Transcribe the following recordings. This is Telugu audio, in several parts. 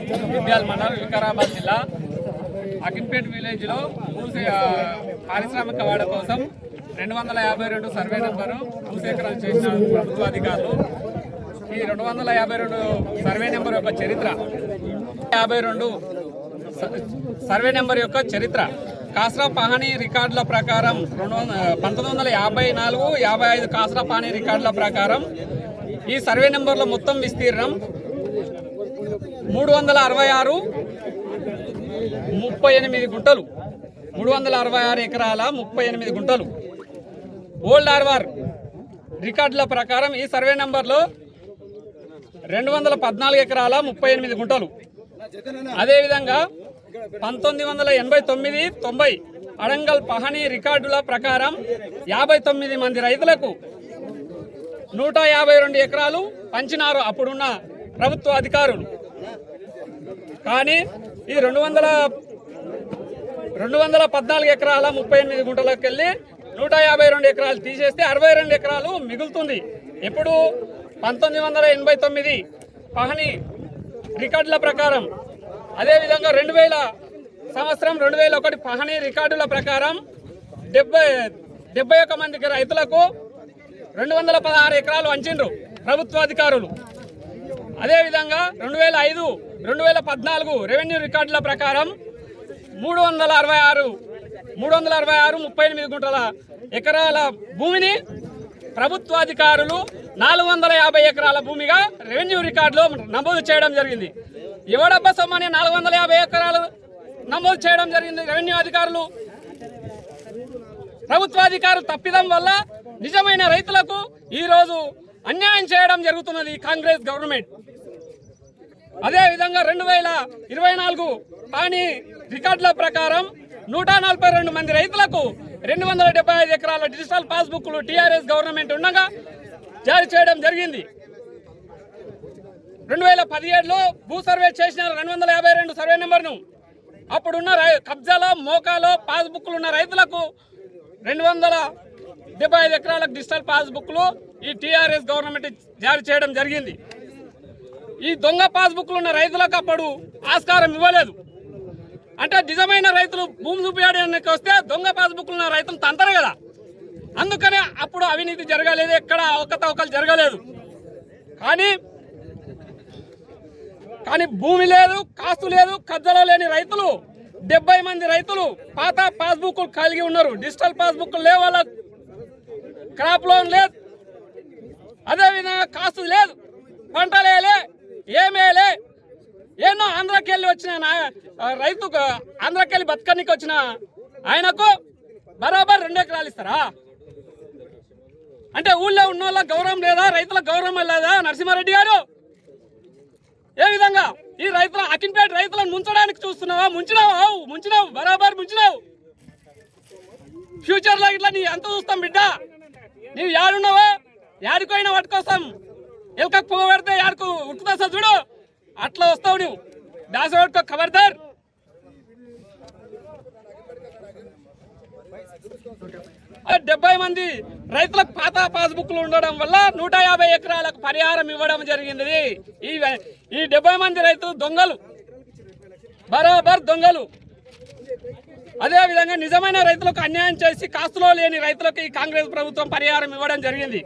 విద్యాల మండలం వికారాబాద్ జిల్లా అకిన్పేట్ విలేజ్లో పారిశ్రామిక వాడ కోసం 252 సర్వే నెంబరు భూసేకరణ చేసిన ప్రభుత్వ అధికారులు ఈ 252 సర్వే నెంబర్ యొక్క చరిత్ర 52 సర్వే నెంబర్ యొక్క చరిత్ర కాస్రా పహానీ రికార్డుల ప్రకారం 1954, 55 కాస్రా పహానీ రికార్డుల ప్రకారం ఈ సర్వే నెంబర్లో మొత్తం విస్తీర్ణం 366 38 గుంటలు 366 ఎకరాల 38 గుంటలు. ఓల్డ్ ఆర్వార్ రికార్డుల ప్రకారం ఈ సర్వే నెంబర్లో 214 ఎకరాల 38 గుంటలు. అదేవిధంగా 1989-90 అడంగల్ పహానీ రికార్డుల ప్రకారం 59 మంది రైతులకు 152 ఎకరాలు పంచినారు అప్పుడున్న ప్రభుత్వ అధికారులు. కానీ ఈ 214 ఎకరాల 38 గుంటలకు వెళ్ళి 152 ఎకరాలు తీసేస్తే 62 ఎకరాలు మిగులుతుంది. ఎప్పుడు 1989 పహానీ రికార్డుల ప్రకారం. అదేవిధంగా 2000 సంవత్సరం 2001 పహానీ రికార్డుల ప్రకారం 71 మందికి రైతులకు 216 ఎకరాలు వంచిండ్రు ప్రభుత్వ అధికారులు. అదేవిధంగా 2005, 2014 రెవెన్యూ రికార్డుల ప్రకారం 366 38 గుంటల ఎకరాల భూమిని ప్రభుత్వాధికారులు 450 ఎకరాల భూమిగా రెవెన్యూ రికార్డులో నమోదు చేయడం జరిగింది. ఎవడబ్బా సొమ్మని 450 ఎకరాలు నమోదు చేయడం జరిగింది రెవెన్యూ అధికారులు. ప్రభుత్వాధికారులు తప్పిదం వల్ల నిజమైన రైతులకు ఈరోజు అన్యాయం చేయడం జరుగుతున్నది కాంగ్రెస్ గవర్నమెంట్. అదేవిధంగా 2024 పహానీ రికార్డుల ప్రకారం 142 మంది రైతులకు 275 ఎకరాల డిజిటల్ పాస్బుక్లు టీఆర్ఎస్ గవర్నమెంట్ ఉండగా జారీ చేయడం జరిగింది. 2017లో భూ సర్వే చేసిన 252 సర్వే నెంబర్ను అప్పుడున్న కబ్జాలో మోకాలో పాస్బుక్లు ఉన్న రైతులకు 275 ఎకరాల డిజిటల్ పాస్బుక్లు ఈ టీఆర్ఎస్ గవర్నమెంట్ జారీ చేయడం జరిగింది. ఈ దొంగ పాస్బుక్లు ఉన్న రైతులకు అప్పుడు ఆస్కారం ఇవ్వలేదు. అంటే నిజమైన రైతులు భూమి చూపించడానికి వస్తే దొంగ పాస్బుక్లు ఉన్న రైతులు తంతరు కదా. అందుకనే అప్పుడు అవినీతి జరగలేదు, ఎక్కడ అవకతవకలు జరగలేదు. కానీ భూమి లేదు, కాస్తు లేదు, కబ్జాలో లేని రైతులు 70 మంది రైతులు పాత పాస్బుక్లు కలిగి ఉన్నారు. డిజిటల్ పాస్బుక్లు లేవు, వాళ్ళ క్రాప్ లోన్ లేదు, అదేవిధంగా కాస్తు లేదు, పంటలేలే, ఏమేలే. ఎన్నో ఆంధ్రాకెళ్ళి వచ్చిన రైతు ఆంధ్రాకెళ్ళి బతకనికి వచ్చిన ఆయనకు బరాబర్ 2 ఎకరాలు ఇస్తారా? అంటే ఊళ్ళో ఉన్న వాళ్ళ గౌరవం లేదా? రైతుల గౌరవం లేదా? నరసింహారెడ్డి గారు ఏ విధంగా ఈ రైతుల అకిన్పేట రైతులను ముంచడానికి చూస్తున్నావా? ముంచినావు, బరాబర్ ముంచినావు. ఫ్యూచర్ లో ఇట్లా నీ ఎంత చూస్తాం బిడ్డ. నీవు యాడున్నావా? యాడికోయినా పట్టుకొస్తాం. ఎలకకు పొగ పెడితే యాడుకు ఉట్టుకొస్తా చూడు, అట్లా వస్తావు నువ్వు. దాసవాడుకో ఖబర్దార్. ఆ 70 మంది రైతులకు పాత పాస్బుక్లు ఉండడం వల్ల 150 ఎకరాలకు పరిహారం ఇవ్వడం జరిగింది. ఈ 70 మంది రైతులు దొంగలు, బరాబర్ దొంగలు. అదేవిధంగా నిజమైన రైతులకు అన్యాయం చేసి కాస్తులో లేని రైతులకు ఈ కాంగ్రెస్ ప్రభుత్వం పరిహారం ఇవ్వడం జరిగింది.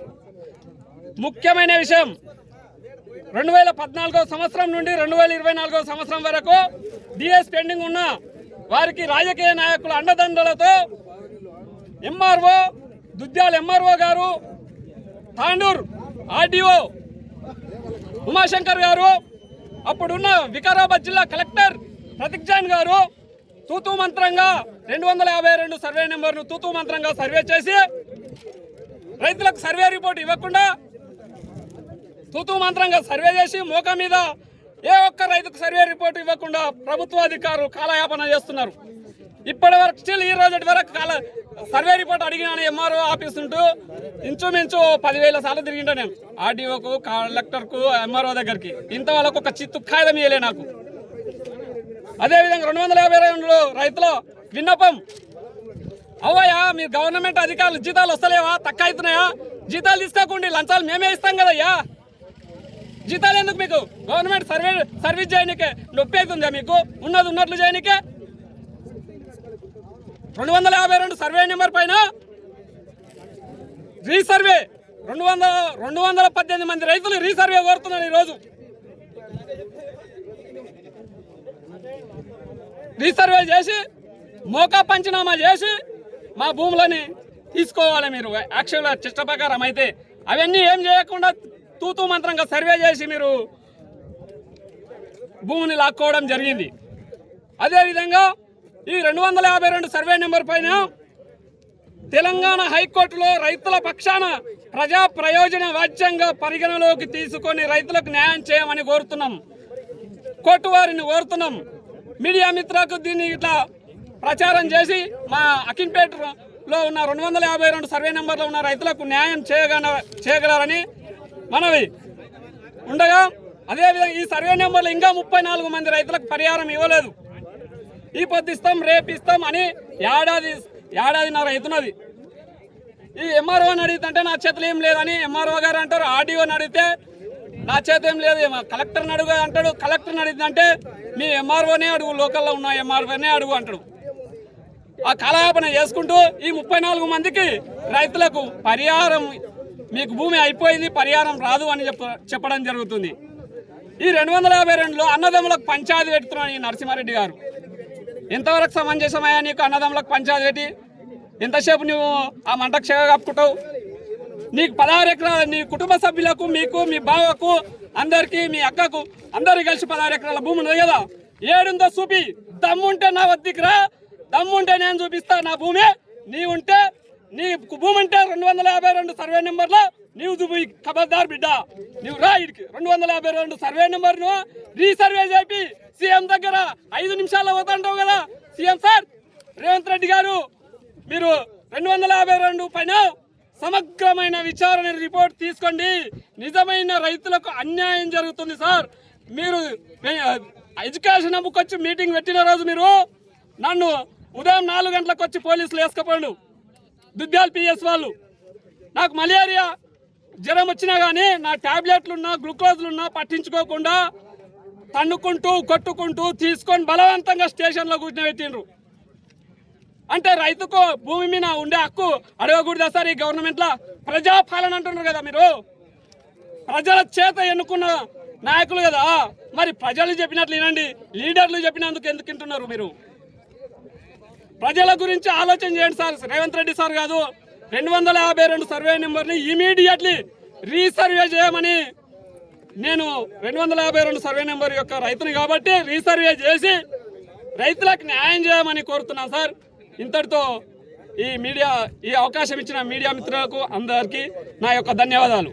ముఖ్యమైన విషయం, 2014 సంవత్సరం నుండి 2024 సంవత్సరం వరకు డిఎస్ పెండింగ్ ఉన్న వారికి రాజకీయ నాయకుల అండదండలతో ఎంఆర్ఓ దుద్యాల ఎంఆర్ఓ గారు, తాండూర్ ఆర్డీఓ ఉమాశంకర్ గారు, అప్పుడున్న వికారాబాద్ జిల్లా కలెక్టర్ ప్రతీక్ జైన్ గారు తూతూ మంత్రంగా 252 సర్వే నెంబర్ను తూతూ మంత్రంగా సర్వే చేసి రైతులకు సర్వే రిపోర్ట్ ఇవ్వకుండా తూతూ మంత్రంగా సర్వే చేసి మోక మీద ఏ ఒక్క రైతుకు సర్వే రిపోర్ట్ ఇవ్వకుండా ప్రభుత్వ అధికారులు కాలయాపన చేస్తున్నారు. ఇప్పటి వరకు స్టిల్ ఈ రోజు వరకు సర్వే రిపోర్ట్ అడిగిన ఎంఆర్ఓ ఆఫీస్ ఉంటూ ఇంచుమించు 10,000 సార్లు తిరిగింటా నేను ఆర్డీఓకు, కలెక్టర్కు, ఎంఆర్ఓ దగ్గరికి. ఇంత వాళ్ళకు ఒక చిత్తు కాగితం ఇవ్వలే నాకు. అదేవిధంగా 252 రైతుల విన్నపం, అవ్వయ్యా మీరు గవర్నమెంట్ అధికారులు జీతాలు వస్తలేవా? తక్కువ అవుతున్నాయా? జీతాలు తీసుకోకుండా లంచాలు మేమే ఇస్తాం కదయ్యా. జీతాలు ఎందుకు మీకు? గవర్నమెంట్ సర్వీస్ చేయనికే నొప్పి అవుతుందా మీకు? ఉన్నది ఉన్నట్లు చేయనికే 252 సర్వే నెంబర్ పైన రీసర్వే 218 మంది రైతులు రీసర్వే కోరుతున్నారు. ఈరోజు రీసర్వే చేసి మోకా పంచనామా చేసి మా భూములని తీసుకోవాలి. మీరు యాక్చువల్గా చట్ట ప్రకారం అయితే అవన్నీ ఏం చేయకుండా తూతూ మంత్రంగా సర్వే చేసి మీరు భూమిని లాక్కోవడం జరిగింది. అదేవిధంగా ఈ 252 సర్వే నెంబర్ పైన తెలంగాణ హైకోర్టులో రైతుల పక్షాన ప్రజా ప్రయోజన వాజ్యంగా పరిగణలోకి తీసుకొని రైతులకు న్యాయం చేయమని కోరుతున్నాం. కోర్టు వారిని కోరుతున్నాం. మీడియా మిత్రులకు దీన్ని ఇట్లా ప్రచారం చేసి మా అకింపేటలో ఉన్న 252 సర్వే నెంబర్లో ఉన్న రైతులకు న్యాయం చేయగలరని మనవి ఉండగా, అదేవిధంగా ఈ సర్వే నెంబర్లో ఇంకా 34 మంది రైతులకు పరిహారం ఇవ్వలేదు. ఈ పొద్దు ఇస్తాం రేపు ఇస్తాం అని ఏడాదిన్నర అవుతున్నది. ఈ ఎంఆర్ఓని అడిగితే నా చేతులు ఏం లేదని ఎంఆర్ఓ గారు అంటారు. ఆర్డీఓని అడిగితే నా చేతి ఏం లేదు. కలెక్టర్ని అడుగు అంటాడు. కలెక్టర్ని అడిగితే మీ ఎంఆర్ఓనే అడుగు, లోకల్లో ఉన్న ఎంఆర్ఓనే అడుగు అంటాడు. ఆ కాలయాపన చేసుకుంటూ ఈ 34 మందికి రైతులకు పరిహారం, మీకు భూమి అయిపోయింది పరిహారం రాదు అని చెప్పడం జరుగుతుంది. ఈ 252లో అన్నదమ్ములకు పంచాయతీ పెడుతున్నాడు ఈ నరసింహారెడ్డి గారు. ఎంతవరకు సమంజసమయ్యా నీకు అన్నదమ్ములకు పంచాయతీ పెట్టి? ఎంతసేపు నువ్వు ఆ మంటకు చెగ కప్పుకుంటావు? నీకు 16 ఎకరాల, నీ కుటుంబ సభ్యులకు, మీకు, మీ బావకు, అందరికి, మీ అక్కకు అందరికి కలిసి 16 ఎకరాల భూమి ఉంది కదా. ఏడుందో చూపి. దమ్ముంటే నా వద్దకు రా, దమ్ముంటే నేను చూపిస్తా నా భూమి. నీ ఉంటే నీ భూమి ఉంటే 252 సర్వే నెంబర్లో నీవు చూపి. ఖబర్దార్ బిడ్డ, నువ్వు రా ఇడికి. 252 సర్వే నెంబర్ను రీసర్వే చేపి సీఎం దగ్గర 5 నిమిషాల్లో పోతుంటావు కదా. సీఎం సార్ రేవంత్ రెడ్డి గారు, మీరు 252 పైన సమగ్రమైన విచారణ రిపోర్ట్ తీసుకోండి. నిజమైన రైతులకు అన్యాయం జరుగుతుంది సార్. మీరు ఎడ్యుకేషన్ హబ్కి వచ్చి మీటింగ్ పెట్టిన రోజు మీరు నన్ను ఉదయం 4 గంటలకు వచ్చి పోలీసులు వేసుకపోండు, దుద్యాల పిఎస్ వాళ్ళు. నాకు మలేరియా జ్వరం వచ్చినా కానీ నా టాబ్లెట్లున్నా గ్లూకోజ్లున్నా పట్టించుకోకుండా తన్నుకుంటూ కొట్టుకుంటూ తీసుకొని బలవంతంగా స్టేషన్లో కూర్చోబెట్టిండ్రు. అంటే రైతుకు భూమి మీద ఉండే హక్కు అడగకూడదా సార్ ఈ గవర్నమెంట్లో? ప్రజాపాలన అంటున్నారు కదా మీరు, ప్రజల చేత ఎన్నుకున్న నాయకులు కదా. మరి ప్రజలు చెప్పినట్లు వినండి, లీడర్లు చెప్పినందుకు ఎందుకు వింటున్నారు మీరు? ప్రజల గురించి ఆలోచన చేయండి సార్. రేవంత్ రెడ్డి సార్ కాదు, 252 సర్వే నెంబర్ని ఇమీడియట్లీ రీసర్వే చేయమని నేను 252 సర్వే నెంబర్ యొక్క రైతుని కాబట్టి రీసర్వే చేసి రైతులకు న్యాయం చేయమని కోరుతున్నాను సార్. ఇంతటితో ఈ అవకాశం ఇచ్చిన మీడియా మిత్రులకు అందరికీ నా యొక్క ధన్యవాదాలు.